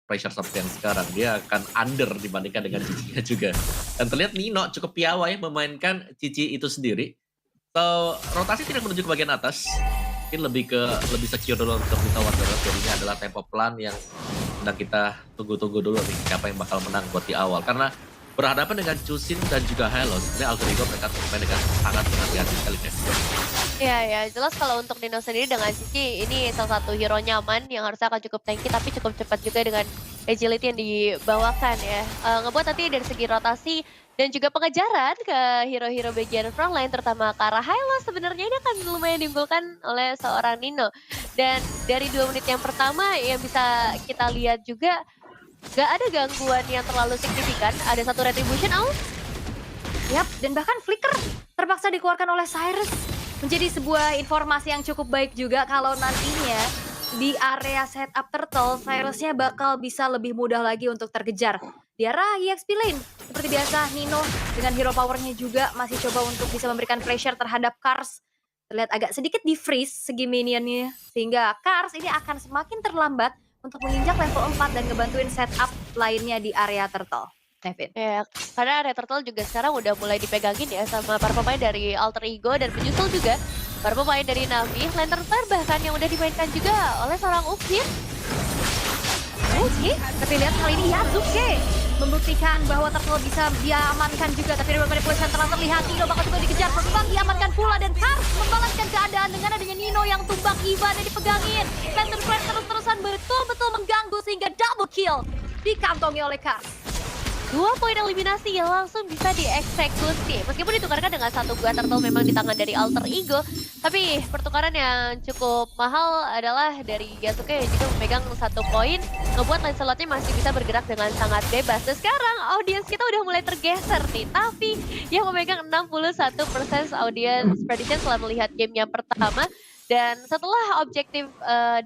pressure seperti yang sekarang. Dia akan under dibandingkan dengan Cici-nya juga. Dan terlihat Nino cukup piawai memainkan Cici itu sendiri. So, rotasi tidak menuju ke bagian atas. Mungkin lebih secure dulu untuk Dita Wanderers. Jadinya adalah tempo plan yang sedang kita tunggu-tunggu dulu nih. Siapa yang bakal menang buat di awal. Karena berhadapan dengan Chusin dan juga Halo, sebenarnya Alter Ego mereka bermain dengan sangat berhati-hati sekali ya. Iya ya, jelas kalau untuk Nino sendiri dengan Cici ini salah satu hero nyaman yang harusnya akan cukup tanky tapi cukup cepat juga dengan agility yang dibawakan ya. Ngebuat nanti dari segi rotasi dan juga pengejaran ke hero-hero bagian frontline terutama ke arah Hylos sebenarnya ini akan lumayan diunggulkan oleh seorang Nino. Dan dari 2 menit yang pertama yang bisa kita lihat juga gak ada gangguan yang terlalu signifikan. Ada satu retribution out. Yap, dan bahkan flicker terpaksa dikeluarkan oleh Cyrus. Menjadi sebuah informasi yang cukup baik juga kalau nantinya di area setup turtle, Cyrusnya bakal bisa lebih mudah lagi untuk terkejar. Di arah EXP lane, seperti biasa Nino dengan hero powernya juga masih coba untuk bisa memberikan pressure terhadap Kars. Terlihat agak sedikit di-freeze segi minionnya, sehingga Kars ini akan semakin terlambat untuk menginjak level 4 dan ngebantuin setup lainnya di area turtle. Nevin. Ya, karena Red Turtle juga sekarang udah mulai dipegangin ya sama para pemain dari Alter Ego dan menyusul juga para pemain dari Navi, Lantern Flare bahkan yang udah dimainkan juga oleh seorang Uxin. Oke, tapi lihat kali ini Yazuke membuktikan bahwa Turtle bisa diamankan juga, tapi dari manipulation telah terlihat Nino bakal juga dikejar, Perkembang diamankan pula dan Kars membalaskan keadaan dengan adanya Nino yang tumbang Ivan dan dipegangin. Lantern Flare terus-terusan betul-betul mengganggu sehingga double kill dikantongi oleh Kars. 2 poin eliminasi yang langsung bisa dieksekusi. Meskipun ditukarkan dengan satu gua turtle memang di tangan dari Alter Ego, tapi pertukaran yang cukup mahal adalah dari Yasuke yang juga memegang 1 poin, ngebuat Lancelotnya masih bisa bergerak dengan sangat bebas. Dan sekarang audiens kita udah mulai tergeser nih, tapi yang memegang 61% audience prediction setelah melihat game yang pertama. Dan setelah objektif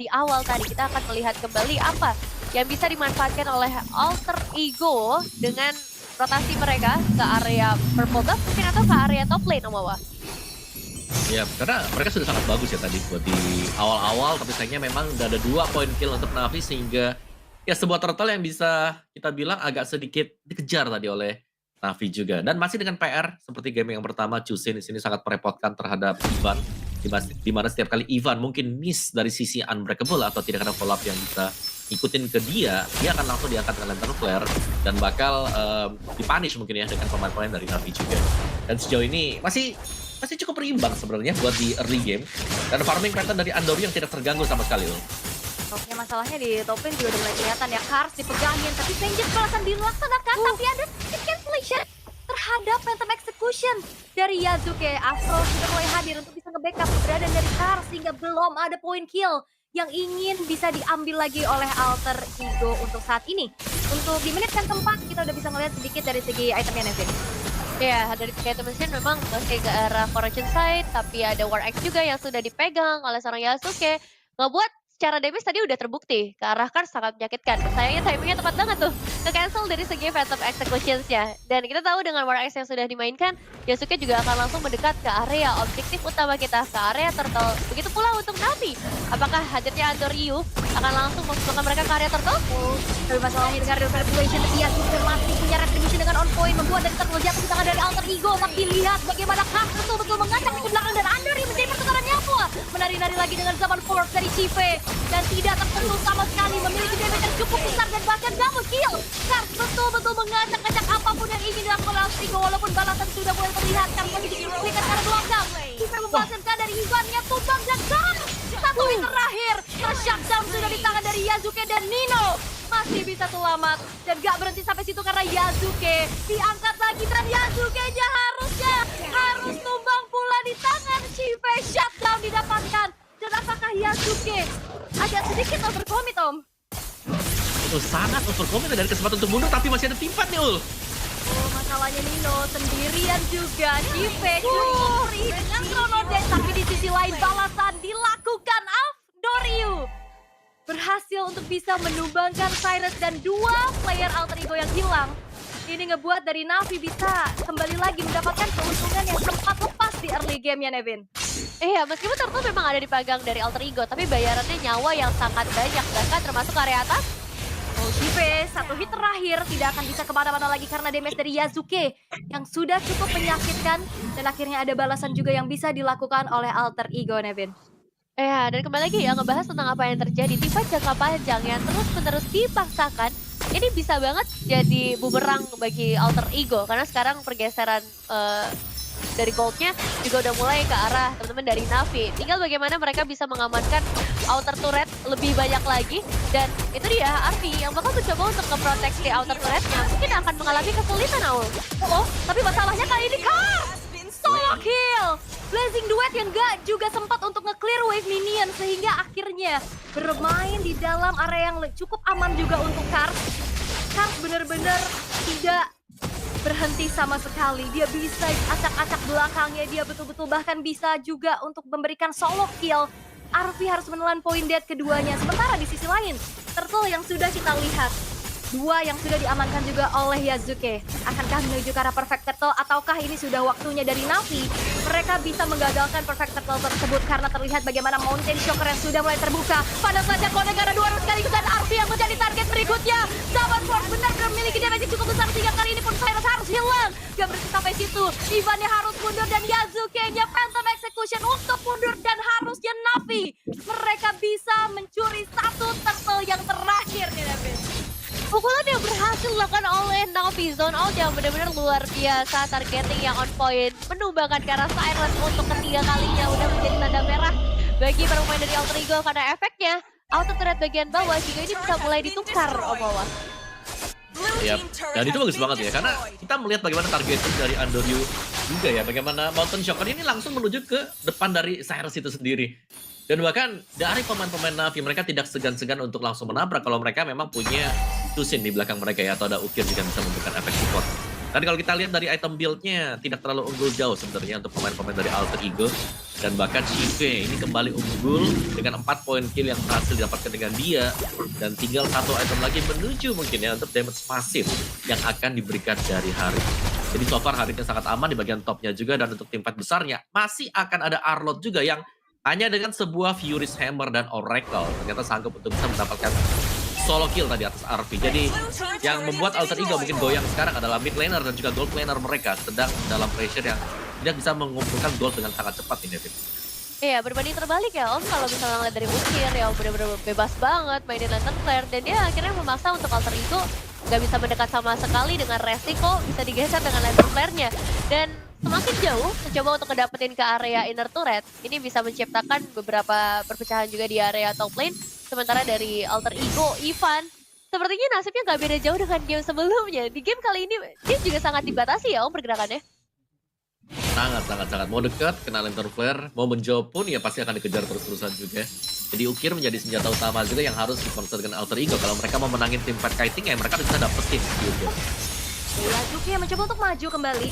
di awal tadi, kita akan melihat kembali apa yang bisa dimanfaatkan oleh Alter Ego dengan rotasi mereka ke area purple buff mungkin atau ke area top lane, Om Wawa. Ya, karena mereka sudah sangat bagus ya tadi buat di awal-awal, tapi sayangnya memang udah ada 2 poin kill untuk Navi sehingga ya sebuah turtle yang bisa kita bilang agak sedikit dikejar tadi oleh Navi juga. Dan masih dengan PR seperti game yang pertama, Chusin di sini sangat merepotkan terhadap Ivan. Di mana setiap kali Ivan mungkin miss dari sisi unbreakable atau tidak ada follow up yang bisa ikutin ke dia akan langsung diangkat dengan Lantern Flare dan bakal dipunish mungkin ya dengan pemain-pemain dari Navi juga. Dan sejauh ini masih cukup berimbang sebenarnya buat di early game. Dan farming pattern dari Andori yang tidak terganggu sama sekali loh. Oke, masalahnya di top lane juga udah mulai kelihatan ya, Kars dipegangin, tapi Vengeance balasan dilaksanakan, tapi ada sedikit cancellation terhadap Phantom Execution dari Yazuke. Afro sudah mulai hadir untuk bisa nge-backup keberadaan dari Kars sehingga belum ada point kill yang ingin bisa diambil lagi oleh Alter Ego untuk saat ini. Untuk di menit yang keempat kita udah bisa ngeliat sedikit dari segi itemnya, Nevin. Ya, dari tiga item mesin memang masih ke arah correction side, tapi ada War Axe juga yang sudah dipegang oleh seorang Yasuke. Ngebuat secara damage tadi udah terbukti, ke arah Kars sangat menyakitkan. Sayangnya timingnya tepat banget tuh, ke-cancel dari segi Phantom Executions-nya. Dan kita tahu dengan War Axe yang sudah dimainkan, Yasuke juga akan langsung mendekat ke area objektif utama kita, ke area turtle. Begitu pula untuk Navi. Apakah hadirnya Andoryu akan langsung memasukkan mereka ke area turtle? Tapi masalahnya dengan Real Manipulation, Yazuke masih punya retribution dengan on point, membuat dari turtle jatuh di tangan dari Alter Ego. Tapi lihat bagaimana Kars betul-betul mengacak di belakang dan Andoryu menjadi pertukaran nyawa. Menari-nari lagi dengan zaman force dari Chive. Dan tidak tersentuh sama sekali, memiliki damage yang cukup besar dan bahkan double kill. Kars betul-betul mengacak-ngacak apapun yang ingin dilakukan oleh Alter Ego, walaupun balasan sudah mulai terlihat. Kars masih dikelilingi karena belakang. Chive membalaskan dari Ivannya, tumbang dan Kars. Satu hit terakhir, shutdown sudah di tangan dari Yazuke dan Nino. Masih bisa selamat dan gak berhenti sampai situ karena Yazuke diangkat lagi dan Yazuke-nya harus tumbang pula di tangan Chive. Shutdown didapatkan. Dan apakah Yasuke agak sedikit overcommit, Om? Itu sangat overcommit dari kesempatan untuk mundur, tapi masih ada timpan nih, Ul. Oh, masalahnya Nino sendirian juga. Chive cukup free dengan Chrono Dash, tapi di sisi lain balasan dilakukan Afdoriu. Berhasil untuk bisa menumbangkan Cyrus dan 2 player Alter Ego yang hilang. Ini ngebuat dari Navi bisa kembali lagi mendapatkan keuntungan yang sempat lepas di early game ya, Nevin. Iya, meskipun turtle memang ada dipegang dari Alter Ego, tapi bayarannya nyawa yang sangat banyak, bahkan termasuk area atas. Oh, Chive satu hit terakhir tidak akan bisa kemana-mana lagi karena damage dari Yasuke yang sudah cukup menyakitkan. Dan akhirnya ada balasan juga yang bisa dilakukan oleh Alter Ego, Nevin. Ya, dan kembali lagi ya ngebahas tentang apa yang terjadi. Tifa jangka panjang yang terus-menerus dipaksakan, ini bisa banget jadi bumerang bagi Alter Ego. Karena sekarang pergeseran dari goldnya juga udah mulai ke arah teman-teman dari Navi. Tinggal bagaimana mereka bisa mengamankan outer turret lebih banyak lagi. Dan itu dia Arfi yang bakal mencoba untuk nge-protect di outer turretnya. Mungkin akan mengalami kesulitan Aul. Oh, tapi masalahnya kali ini solo kill. Blazing Duet yang gak juga sempat untuk nge-clear wave minion sehingga akhirnya bermain di dalam area yang cukup aman juga untuk Kars. Kars bener-bener tidak berhenti sama sekali. Dia bisa acak-acak belakangnya, dia betul-betul bahkan bisa juga untuk memberikan solo kill. Arfi harus menelan poin dead keduanya. Sementara di sisi lain, Turtle yang sudah kita lihat, dua yang sudah diamankan juga oleh Yasuke. Akankah menuju ke arah Perfect Turtle ataukah ini sudah waktunya dari Navi? Mereka bisa menggagalkan Perfect Turtle tersebut karena terlihat bagaimana Mountain Shocker yang sudah mulai terbuka. Pada saatnya Connect ada dua sekaligus dan Arfi yang menjadi target berikutnya. Zaman Force benar-benar memiliki damage yang cukup besar sehingga kali ini pun Cyrus harus hilang. Gak berhenti sampai situ. Ivannya harus mundur dan Yasuke-nya Phantom Execution untuk mundur dan harusnya Navi. Mereka bisa mencuri satu turtle yang terakhir nih, David. Pukulan yang berhasil dilakukan oleh Navi, zone out yang benar-benar luar biasa, targeting yang on point, menumbangkan ke arah Cyrus untuk ketiga kalinya, udah menjadi tanda merah bagi para pemain dari Alter Ego karena efeknya auto turret bagian bawah juga ini bisa mulai ditukar Omawa. Iya, dan itu bagus banget ya, karena kita melihat bagaimana targeting dari Andoryu juga ya, bagaimana Mountain Shocker ini langsung menuju ke depan dari Cyrus itu sendiri. Dan bahkan dari pemain-pemain Navi, mereka tidak segan-segan untuk langsung menabrak kalau mereka memang punya Tusin di belakang mereka ya, atau ada Ukir juga bisa memberikan efek support. Dan kalau kita lihat dari item build-nya, tidak terlalu unggul jauh sebenarnya untuk pemain-pemain dari Alter Ego. Dan bahkan Shive ini kembali unggul dengan 4 poin kill yang berhasil didapatkan dengan dia. Dan tinggal satu item lagi menuju mungkin ya untuk damage pasif yang akan diberikan dari Harit. Jadi so far Haritnya sangat aman di bagian topnya juga, dan untuk tim fight besarnya masih akan ada Arlott juga yang hanya dengan sebuah Fury's Hammer dan Oracle ternyata sanggup untuk bisa mendapatkan solo kill tadi atas RP. Jadi yang membuat Alter Ego mungkin goyang sekarang adalah mid laner dan juga gold laner mereka sedang dalam pressure yang tidak bisa mengumpulkan gold dengan sangat cepat ini, David. Iya, berbanding terbalik ya Om, kalau misalnya ngeliat dari Ukir yang benar-benar bebas banget mainin lantern flare, dan dia akhirnya memaksa untuk Alter Ego nggak bisa mendekat sama sekali dengan resiko bisa digeser dengan lantern flare-nya. Dan semakin jauh mencoba untuk ngedapetin ke area inner turret, ini bisa menciptakan beberapa perpecahan juga di area top lane. Sementara dari Alter Ego, Ivan, sepertinya nasibnya nggak beda jauh dengan game sebelumnya. Di game kali ini dia juga sangat dibatasi ya Om pergerakannya. Sangat. Mau dekat, kena lantern flare, mau menjauh pun ya pasti akan dikejar terus-terusan juga. Jadi Ukir menjadi senjata utama juga yang harus dikonsen dengan Alter Ego. Kalau mereka mau menangin tim fight kiting ya mereka bisa dapetin juga. Yasuke yang mencoba untuk maju kembali.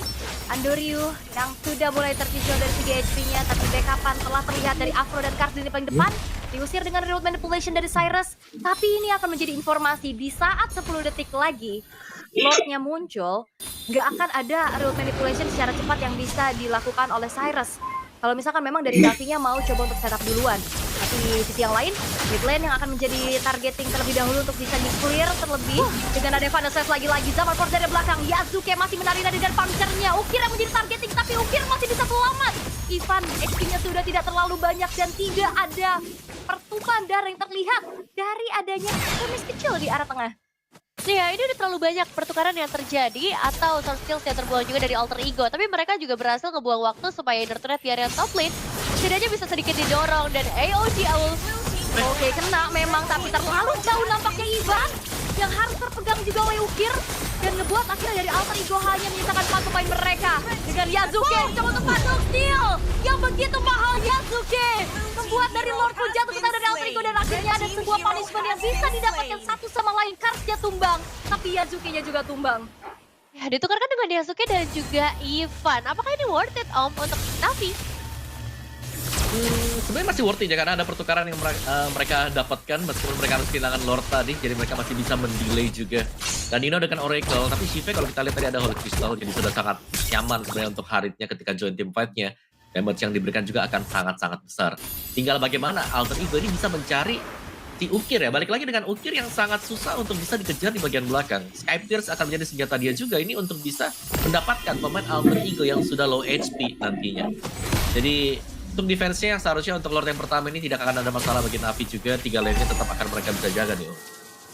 Andoryu yang sudah mulai tercicil dari segi HP-nya, tapi backupan telah terlihat dari Afro dan Kars di paling depan. Diusir dengan reroute manipulation dari Cyrus. Tapi ini akan menjadi informasi di saat 10 detik lagi Lord-nya muncul, nggak akan ada reroute manipulation secara cepat yang bisa dilakukan oleh Cyrus. Kalau misalkan memang dari Navi-nya mau coba untuk setup duluan. Tapi di sisi yang lain, mid lane yang akan menjadi targeting terlebih dahulu untuk bisa di-clear terlebih. Dengan ada Vanessa lagi-lagi, Zaman Force dari belakang. Yasuke masih menari-nari dan puncture-nya. Ukir yang menjadi targeting, tapi Ukir masih bisa selamat. Ivan, HP-nya sudah tidak terlalu banyak dan tidak ada pertumpahan darah yang terlihat dari adanya kemis kecil di arah tengah. Ya, ini udah terlalu banyak pertukaran yang terjadi atau source skills yang terbuang juga dari Alter Ego. Tapi mereka juga berhasil ngebuang waktu supaya inner turret di area top lane setidaknya bisa sedikit didorong. Dan AOG Owl Oke, kena memang, tapi terlalu jauh nampaknya Ivan yang harus terpegang juga oleh Ukir. Dan ngebuat akhirnya dari Alter Ego hanya menyisakan 4 pemain mereka. Dengan Yasuke coba untuk patung steal yang begitu mahal. Yasuke membuat dari Lord pun jatuh ke tangan dari Alter Ego. Dan akhirnya ada sebuah punishment yang bisa didapatkan satu sama lain. Karsnya tumbang, tapi Yasuke-nya juga tumbang. ya ditukarkan dengan Yasuke dan juga Ivan. Apakah ini worth it Om untuk Navi? Sebenarnya masih worth it ya, karena ada pertukaran yang mereka dapatkan meskipun mereka harus kehilangan Lord tadi, jadi mereka masih bisa mendelay juga. Dan Nino dengan Oracle, tapi Shive kalau kita lihat tadi ada Holy Crystal, jadi sudah sangat nyaman sebenarnya untuk Haritnya ketika join team fight-nya. Damage yang diberikan juga akan sangat-sangat besar. Tinggal bagaimana Alter Ego ini bisa mencari si Ukir ya, balik lagi dengan Ukir yang sangat susah untuk bisa dikejar di bagian belakang. Skypierce akan menjadi senjata dia juga ini untuk bisa mendapatkan pemain alter ego yang sudah low HP nantinya. Jadi untuk defense-nya seharusnya untuk Lord yang pertama ini tidak akan ada masalah bagi Navi juga, 3 lane-nya tetap akan mereka bisa jaga nih.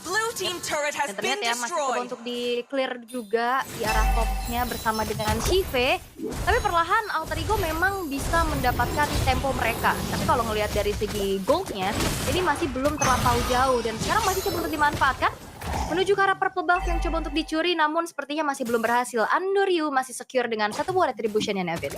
Blue team turret has Dan been terlihat ya masih coba destroyed. untuk di clear juga di arah topnya bersama dengan Shive. Tapi perlahan Alter Ego memang bisa mendapatkan tempo mereka. Tapi kalau ngelihat dari segi goldnya, ini masih belum terlampau jauh. Dan sekarang masih coba untuk dimanfaatkan. Menuju ke arah purple buff yang coba untuk dicuri, namun sepertinya masih belum berhasil. Andoryu masih secure dengan satu buah retribution ya, Nevin.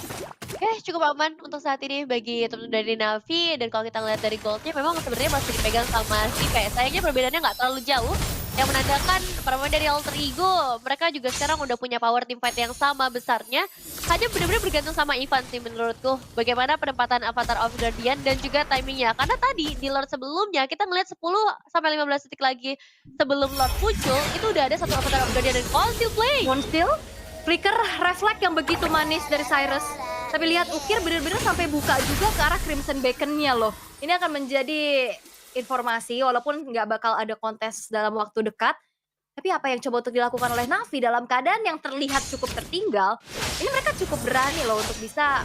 Oke, cukup aman untuk saat ini bagi teman dari Navi. Dan kalau kita lihat dari goldnya, memang sebenarnya masih dipegang sama Shive. Sayangnya perbedaannya nggak terlalu jauh. Yang menandakan para pemain dari Alter Ego, mereka juga sekarang udah punya power team fight yang sama besarnya. Hanya benar-benar bergantung sama Ivan sih menurutku. Bagaimana penempatan Avatar of Guardian dan juga timingnya. Karena tadi di Lord sebelumnya kita ngeliat 10-15 detik lagi sebelum Lord muncul, itu udah ada satu Avatar of Guardian dan still play. Monstill, flicker reflect yang begitu manis dari Cyrus. Tapi lihat Ukir benar-benar sampai buka juga ke arah Crimson Beacon-nya loh. Ini akan menjadi informasi walaupun nggak bakal ada kontes dalam waktu dekat. Tapi apa yang coba untuk dilakukan oleh Navi dalam keadaan yang terlihat cukup tertinggal, ini mereka cukup berani loh untuk bisa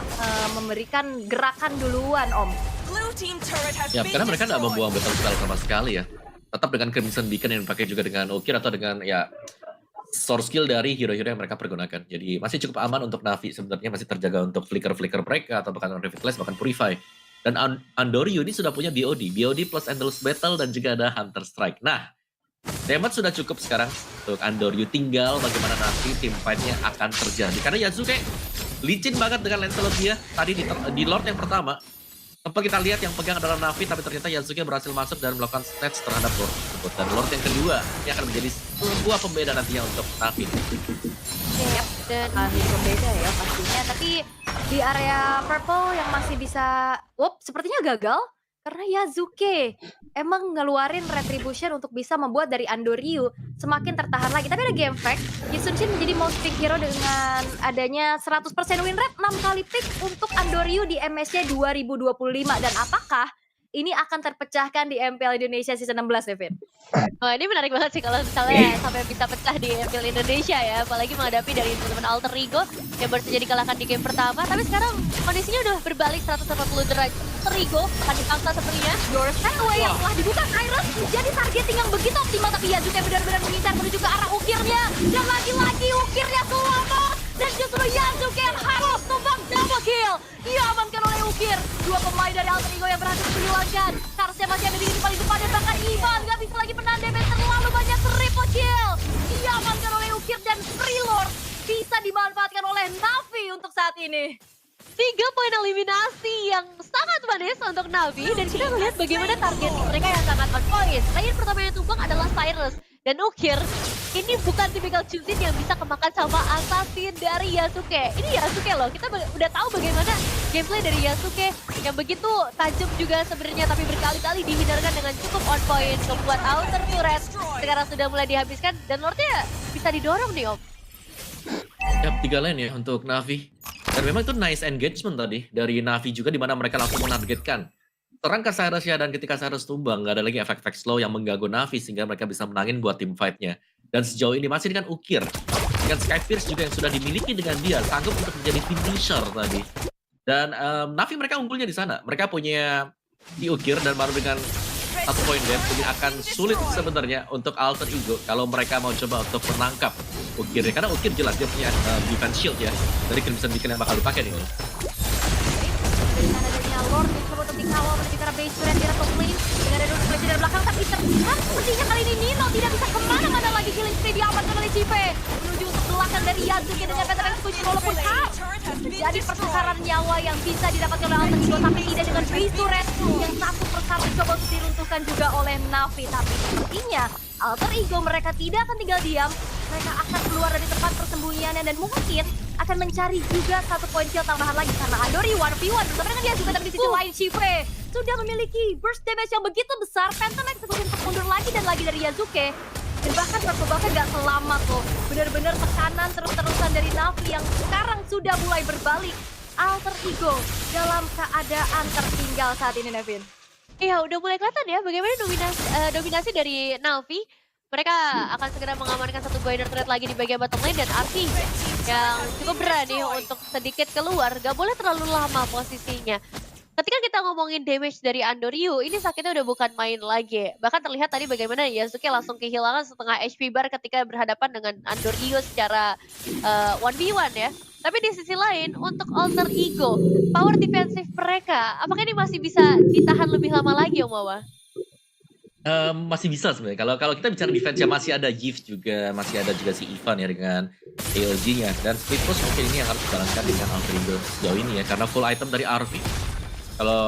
memberikan gerakan duluan, Om. Blue team turret has Ya, been karena mereka nggak destroyed. membuang battle spell sama sekali ya. Tetap dengan Crimson Beacon yang dipakai juga dengan Ukir atau dengan ya source skill dari hero-hero yang mereka pergunakan. Jadi masih cukup aman untuk Navi sebenarnya, masih terjaga untuk flicker-flicker mereka atau bahkan Revitalize bahkan Purify. Dan Andoryu ini sudah punya BOD plus Endless Battle dan juga ada Hunter Strike. Nah, damage sudah cukup sekarang untuk Andoryu, tinggal bagaimana nanti team fight-nya akan terjadi. Karena Yasuke licin banget dengan Lancelot dia tadi di Lord yang pertama. Tempat kita lihat yang pegang adalah Navi, tapi ternyata Yasuke berhasil masuk dan melakukan snatch terhadap Lord tersebut. Dan Lord yang kedua, ini akan menjadi sebuah pembeda nantinya untuk Navi. Yap, dan Masih berbeda ya pastinya, tapi di area purple yang masih bisa, sepertinya gagal karena Yasuke emang ngeluarin retribution untuk bisa membuat dari Andoryu semakin tertahan lagi. Tapi ada game fact, Yusunshin menjadi most pick hero dengan adanya 100% win rate 6 kali pick untuk Andoryu di MSC 2025. Dan apakah ini akan terpecahkan di MPL Indonesia season 16, Devin? wah, ini menarik banget sih kalau misalnya sampai bisa pecah di MPL Indonesia ya. Apalagi menghadapi dari teman-teman Alter Ego yang baru saja dikalahkan di game pertama. Tapi sekarang kondisinya udah berbalik 180 derajat. Alter Ego akan dipaksa sepertinya. Your Stanway yang telah dibuka Cyrus menjadi targeting yang begitu optimal, tapi Yasuke benar-benar mengincar menuju ke arah Ukirnya. Dan lagi-lagi Ukirnya selamat. Dan justru Yasuke yang harus tumbang double kill. Diamankan oleh Ukir. Dua pemain dari Alter Ego yang berhasil menghilangkan. Karsnya masih ada di paling depan dan bahkan Ivan gak bisa lagi menahan damage terlalu banyak. Triple kill. Diamankan oleh Ukir dan Free Lord bisa dimanfaatkan oleh Navi untuk saat ini. 3 poin eliminasi yang sangat manis untuk Navi. Dan kita melihat bagaimana target mereka yang sangat on point. Player pertama yang tumbang adalah Cyrus. Dan Ukir, ini bukan tipikal Chuzin yang bisa kemakan sama assassin dari Yasuke. Ini Yasuke loh, kita udah tahu bagaimana gameplay dari Yasuke yang begitu tajam juga sebenarnya, tapi berkali-kali dihindarkan dengan cukup on point. Membuat outer turret sekarang sudah mulai dihabiskan dan Lordnya bisa didorong nih, Om. Yap, 3 lane ya untuk Navi. Dan memang itu nice engagement tadi dari Navi juga, di mana mereka langsung menargetkan serang ke Cyrus ya, dan ketika Cyrus tumbang nggak ada lagi efek-efek slow yang mengganggu Navi sehingga mereka bisa menangin buat tim fight-nya. Dan sejauh ini masih dengan Ukir, dengan Skypierce juga yang sudah dimiliki dengan dia, sanggup untuk menjadi finisher tadi. Dan Navi mereka unggulnya di sana, mereka punya di Ukir dan baru dengan 1 poin gap, jadi akan sulit sebenarnya untuk Alter Ego kalau mereka mau coba untuk menangkap Ukir, karena Ukir jelas dia punya defense shield ya dari Crimson Beacon yang bakal dipakai nih. Dengan adanya Lord mencoba untuk dikawal menuju ke arah base turret di top lane dengan ada dua player dari belakang, tapi terlihat sepertinya kali ini Nino tidak bisa kemana-mana lagi. Killing spree diamankan oleh Cipe menuju untuk belakang dari Yasuke dengan veteran kunci, walaupun menjadi pertukaran nyawa yang bisa didapatkan oleh Alter Ego, tapi tidak dengan base turret yang satu persatu coba untuk diruntuhkan juga oleh Navi. Tapi sepertinya Alter Ego mereka tidak akan tinggal diam, mereka akan keluar dari tempat persembunyiannya dan mungkin akan mencari juga 1 poin kill tambahan lagi karena Andoryu 1v1 bersama dengan dia juga. Tapi di sisi lain Shive sudah memiliki burst damage yang begitu besar. Phantom eksekusi untuk mundur lagi dan lagi dari Yasuke. Dan bahkan Purple gak selamat loh. Benar-benar tekanan terus-terusan dari Navi yang sekarang sudah mulai berbalik. Alter Ego dalam keadaan tertinggal saat ini, Nevin. Iya, udah mulai kelihatan ya bagaimana dominasi dari Na'Vi. Mereka akan segera mengamankan satu buah inner turret lagi di bagian bottom lane dan Arki yang cukup berani untuk sedikit keluar. Gak boleh terlalu lama posisinya. Ketika kita ngomongin damage dari Andoryu, ini sakitnya udah bukan main lagi. Bahkan terlihat tadi bagaimana Yasuke langsung kehilangan setengah HP bar ketika berhadapan dengan Andoryu secara 1v1 ya. Tapi di sisi lain, untuk Alter Ego, power defensif mereka, apakah ini masih bisa ditahan lebih lama lagi, Om Wawa? Masih bisa sebenarnya. Kalau kita bicara defense ya masih ada Gift juga, masih ada juga si Ivan ya dengan AOG-nya. Dan split push mungkin ini yang harus dijalankan dengan Alter Ego sejauh ini ya, karena full item dari RV. Kalau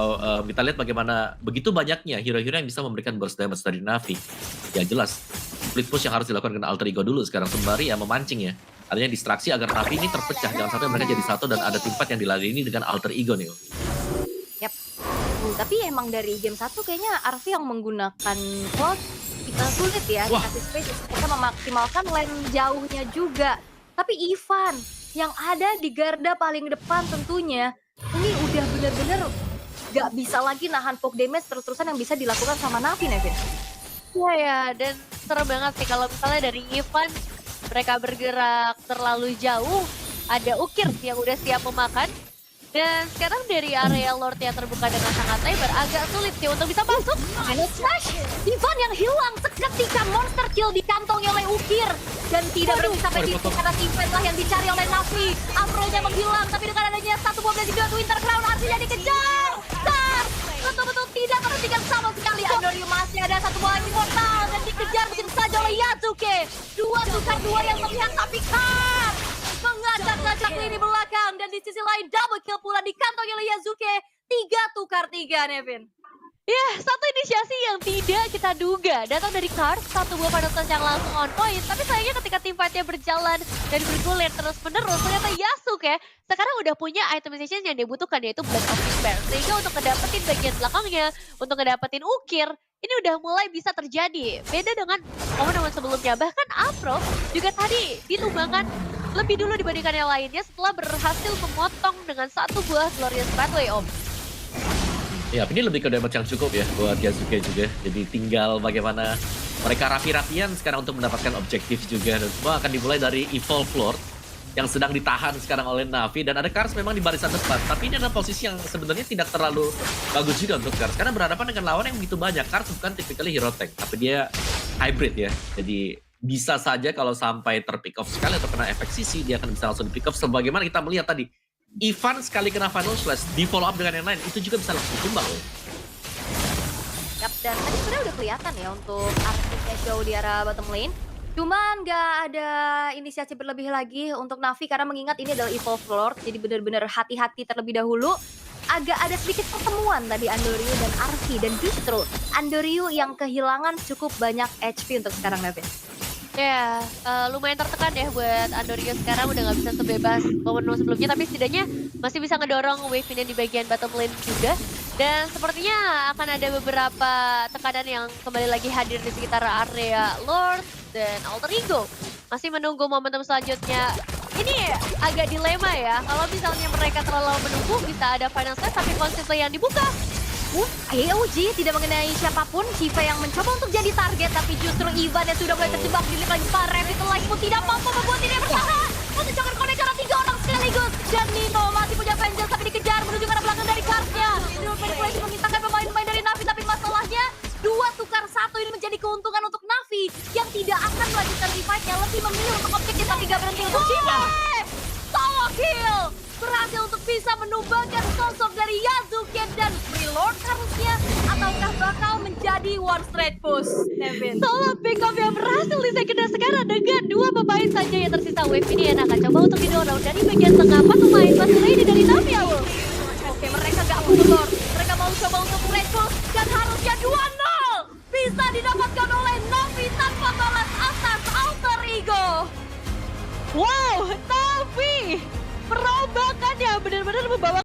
kita lihat bagaimana begitu banyaknya hero-hero yang bisa memberikan burst damage dari Na'Vi, ya jelas split push yang harus dilakukan dengan Alter Ego dulu sekarang sembari ya memancing ya. Artinya distraksi agar Na'Vi ini terpecah, jangan sampai mereka jadi satu dan ada tim fight yang diladeni dengan Alter Ego nih. Yap. Tapi emang dari game 1 kayaknya Arvi yang menggunakan cloud kita sulit ya Wah. dikasih space kita memaksimalkan lane jauhnya juga. Tapi Ivan yang ada di garda paling depan tentunya ini udah bener-bener gak bisa lagi nahan poke damage terus-terusan yang bisa dilakukan sama Na'Vi, Nevin. Iya ya, dan serem banget sih kalau misalnya dari Ivan mereka bergerak terlalu jauh, ada Ukir yang udah siap memakan. Dan sekarang dari area Lord yang terbuka dengan sangat lebar, agak sulit sih untuk bisa masuk. Final Smash! Ivan yang hilang seketika monster kill dikantongi oleh Ukir. Dan tidak berhenti sampai di situ karena teammate lah yang dicari oleh Na'Vi. Afro-nya menghilang, tapi dengan adanya satu buah blazing dot Winter Crown artinya dikejar. Dan betul-betul tidak terhentikan sama sekali. Andoryu masih ada satu buah immortal dan dikejar begitu saja oleh Yasuke. Dua tukar dua yang terlihat tapi kan mengacak-ngacak lini belakang dan di sisi lain double kill pula dikantongi oleh Yasuke. 3 tukar 3, Nevin. Ya, satu inisiasi yang tidak kita duga datang dari Cars, satu buah panutan yang langsung on point. Tapi sayangnya ketika tim fight-nya berjalan dan bergulir terus-menerus, ternyata Yasuke sekarang udah punya itemization yang dibutuhkan, yaitu Blade of Despair. Sehingga untuk ngedapetin bagian belakangnya, untuk ngedapetin Ukir, ini udah mulai bisa terjadi. Beda dengan momen-momen sebelumnya. Bahkan Afro juga tadi ditumbangkan lebih dulu dibandingkan yang lainnya setelah berhasil memotong dengan satu buah Glorious Pathway, Om. Ya, ini lebih ke damage yang cukup ya buat Yasuke juga. Jadi tinggal bagaimana mereka rapi-rapian sekarang untuk mendapatkan objektif juga. Dan semua akan dimulai dari Evolve Lord yang sedang ditahan sekarang oleh Na'Vi. Dan ada Kars memang di barisan depan. Tapi ini adalah posisi yang sebenarnya tidak terlalu bagus juga untuk Kars. Karena berhadapan dengan lawan yang begitu banyak. Kars bukan typically hero tank, tapi dia hybrid ya. Jadi bisa saja kalau sampai terpick off sekali atau kena efek sisi, dia akan bisa langsung di pick off. Sebagaimana kita melihat tadi. Ivan sekali kena final slash, di follow up dengan yang lain, itu juga bisa langsung tumbang loh. Yap, dan tadi sebenarnya udah kelihatan ya untuk artisnya jauh di arah bottom lane. Cuman nggak ada inisiasi berlebih lagi untuk Na'Vi karena mengingat ini adalah Evolve Lord. Jadi benar-benar hati-hati terlebih dahulu. Agak ada sedikit pertemuan tadi Andoryu dan Arvi. Dan justru Andoryu yang kehilangan cukup banyak HP untuk sekarang, Nevin. Ya, lumayan tertekan ya buat Andoryu sekarang udah nggak bisa sebebas momen sebelumnya, tapi setidaknya masih bisa ngedorong wave ini di bagian bottom lane juga. Dan sepertinya akan ada beberapa tekanan yang kembali lagi hadir di sekitar area Lord dan Alter Ego. Masih menunggu momentum selanjutnya. Ini agak dilema ya, kalau misalnya mereka terlalu menunggu bisa ada final set tapi konsisten yang dibuka. AOG tidak mengenai siapapun, Shiva yang mencoba untuk jadi target, tapi justru Ivan yang sudah mulai terjebak di lagi Parem itu lagi pun tidak mampu membuat ini bertahan. Untuk jangan connect karena 3 orang sekaligus. Dan Nino masih punya Vengeance tapi dikejar menuju ke arah belakang dari Karsnya. Ini manipulasi memintakan pemain-pemain dari Na'Vi, tapi masalahnya 2 tukar 1 ini menjadi keuntungan untuk Na'Vi yang tidak akan melanjutkan revive-nya, lebih memilih untuk objektif tapi gak berhenti untuk Shiva. Solo kill! Berhasil untuk bisa menumbangkan sosok dari Yasuke dan Freelord harusnya, ataukah bakal menjadi one straight push, Nevin? Solo pick up yang berhasil di second sekarang dengan 2 pemain saja yang tersisa. Wave ini yang akan coba untuk didorong dari bagian tengah. 4 pemain masih lady dari Na'Vi awal. Oke, mereka gak mundur. Mereka mau coba untuk straight push dan harusnya 2-0 bisa didapatkan oleh Na'Vi tanpa balas atas Alter Ego. Wow, Na'Vi perombakan yang benar-benar membawa